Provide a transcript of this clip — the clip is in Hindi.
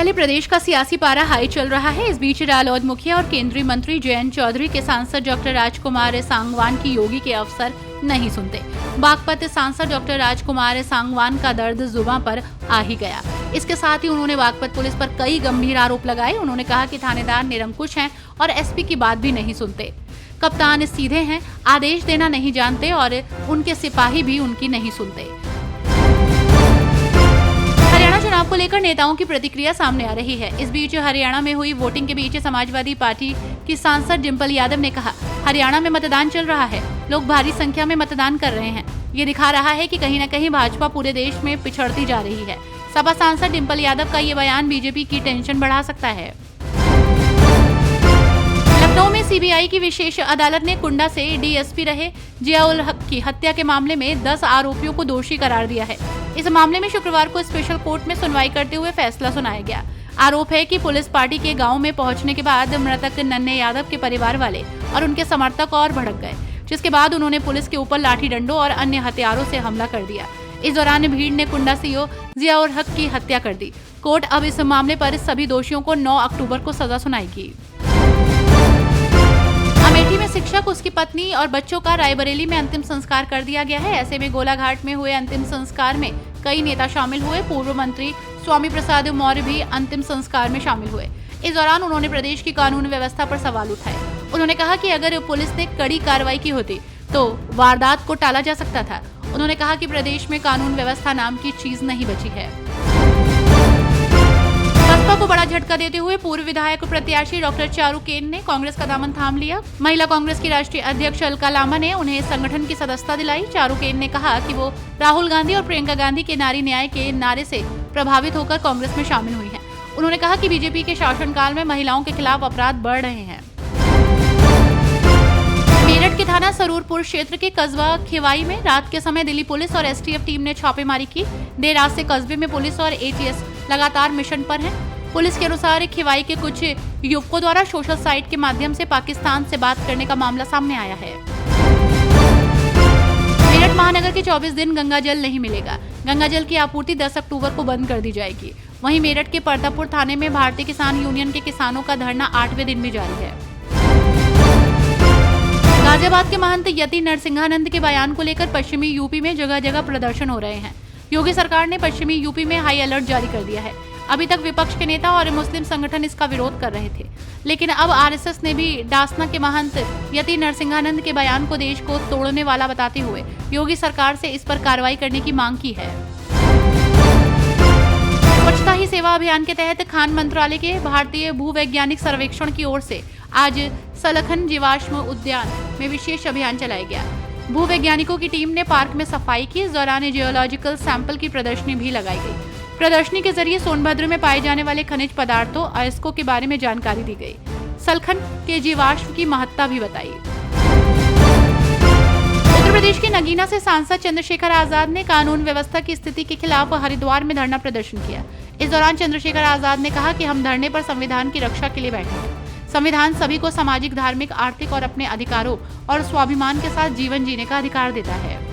पहले प्रदेश का सियासी पारा हाई चल रहा है। इस बीच रालोद मुखिया और केंद्रीय मंत्री जयंत चौधरी के सांसद डॉक्टर राजकुमार सांगवान की योगी के अफसर नहीं सुनते। बागपत सांसद डॉक्टर राजकुमार सांगवान का दर्द जुबां पर आ ही गया। इसके साथ ही उन्होंने बागपत पुलिस पर कई गंभीर आरोप लगाए। उन्होंने कहा कि थानेदार निरंकुश हैं और एसपी की बात भी नहीं सुनते। कप्तान सीधे हैं, आदेश देना नहीं जानते और उनके सिपाही भी उनकी नहीं सुनते। हरियाणा चुनाव को लेकर नेताओं की प्रतिक्रिया सामने आ रही है। इस बीच हरियाणा में हुई वोटिंग के बीच समाजवादी पार्टी की सांसद डिंपल यादव ने कहा, हरियाणा में मतदान चल रहा है, लोग भारी संख्या में मतदान कर रहे हैं। ये दिखा रहा है कि कहीं न कहीं भाजपा पूरे देश में पिछड़ती जा रही है। सपा सांसद डिंपल यादव का ये बयान बीजेपी की टेंशन बढ़ा सकता है। लखनऊ में सीबीआई की विशेष अदालत ने कुंडा से डीएसपी रहे जियाउल हक की हत्या के मामले में 10 आरोपियों को दोषी करार दिया है। इस मामले में शुक्रवार को स्पेशल कोर्ट में सुनवाई करते हुए फैसला सुनाया गया। आरोप है कि पुलिस पार्टी के गांव में पहुंचने के बाद मृतक नन्हे यादव के परिवार वाले और उनके समर्थक और भड़क गए, जिसके बाद उन्होंने पुलिस के ऊपर लाठी डंडों और अन्य हथियारों से हमला कर दिया। इस दौरान भीड़ ने कुंडा सीओ जियाउल हक की हत्या कर दी। कोर्ट अब इस मामले पर सभी दोषियों को 9 अक्टूबर को सजा सुनाएगी। अमेठी में शिक्षक, उसकी पत्नी और बच्चों का रायबरेली में अंतिम संस्कार कर दिया गया है। ऐसे में गोलाघाट में हुए अंतिम संस्कार में कई नेता शामिल हुए। पूर्व मंत्री स्वामी प्रसाद मौर्य भी अंतिम संस्कार में शामिल हुए। इस दौरान उन्होंने प्रदेश की कानून व्यवस्था पर सवाल उठाए। उन्होंने कहा कि अगर पुलिस ने कड़ी कार्रवाई की होती तो वारदात को टाला जा सकता था। उन्होंने कहा कि प्रदेश में कानून व्यवस्था नाम की चीज नहीं बची है। बसपा को बड़ा झटका देते हुए पूर्व विधायक प्रत्याशी डॉक्टर चारू केन ने कांग्रेस का दामन थाम लिया। महिला कांग्रेस की राष्ट्रीय अध्यक्ष अलका लांबा ने उन्हें संगठन की सदस्यता दिलाई। चारू केन ने कहा कि वो राहुल गांधी और प्रियंका गांधी के नारी न्याय के नारे से प्रभावित होकर कांग्रेस में शामिल हुई हैं। उन्होंने कहा कि बीजेपी के शासनकाल में महिलाओं के खिलाफ अपराध बढ़ रहे हैं। मेरठ के थाना सरूरपुर क्षेत्र के कस्बा खिवाई में रात के समय दिल्ली पुलिस और एसटीएफ टीम ने छापेमारी की। देर रात से कस्बे में पुलिस और एटीएस लगातार मिशन पर है। पुलिस के अनुसार खिवाई के कुछ युवकों द्वारा सोशल साइट के माध्यम से पाकिस्तान से बात करने का मामला सामने आया है। मेरठ महानगर के 24 दिन गंगा जल नहीं मिलेगा। गंगा जल की आपूर्ति 10 अक्टूबर को बंद कर दी जाएगी। वहीं मेरठ के परतापुर थाने में भारतीय किसान यूनियन के किसानों का धरना 8वें दिन भी जारी है। गाजियाबाद के महंत यति नरसिंहानंद के बयान को लेकर पश्चिमी यूपी में जगह जगह प्रदर्शन हो रहे हैं। योगी सरकार ने पश्चिमी यूपी में हाई अलर्ट जारी कर दिया है। अभी तक विपक्ष के नेता और मुस्लिम संगठन इसका विरोध कर रहे थे, लेकिन अब आरएसएस ने भी डासना के महंत यति नरसिंहानंद के बयान को देश को तोड़ने वाला बताते हुए योगी सरकार से इस पर कार्रवाई करने की मांग की है। स्वच्छता ही सेवा अभियान के तहत खान मंत्रालय के भारतीय भूवैज्ञानिक सर्वेक्षण की ओर से आज सलखन जीवाश्म उद्यान में विशेष अभियान चलाया गया। भूवैज्ञानिकों की टीम ने पार्क में सफाई की। इस दौरान जियोलॉजिकल सैंपल की प्रदर्शनी भी लगाई गई। प्रदर्शनी के जरिए सोनभद्र में पाए जाने वाले खनिज पदार्थों अयस्कों के बारे में जानकारी दी गई। सलखन के जीवाश्म की महत्ता भी बताई। उत्तर प्रदेश के नगीना से सांसद चंद्रशेखर आजाद ने कानून व्यवस्था की स्थिति के खिलाफ हरिद्वार में धरना प्रदर्शन किया। इस दौरान चंद्रशेखर आजाद ने कहा कि हम धरने पर संविधान की रक्षा के लिए बैठे हैं। संविधान सभी को सामाजिक, धार्मिक, आर्थिक और अपने अधिकारों और स्वाभिमान के साथ जीवन जीने का अधिकार देता है।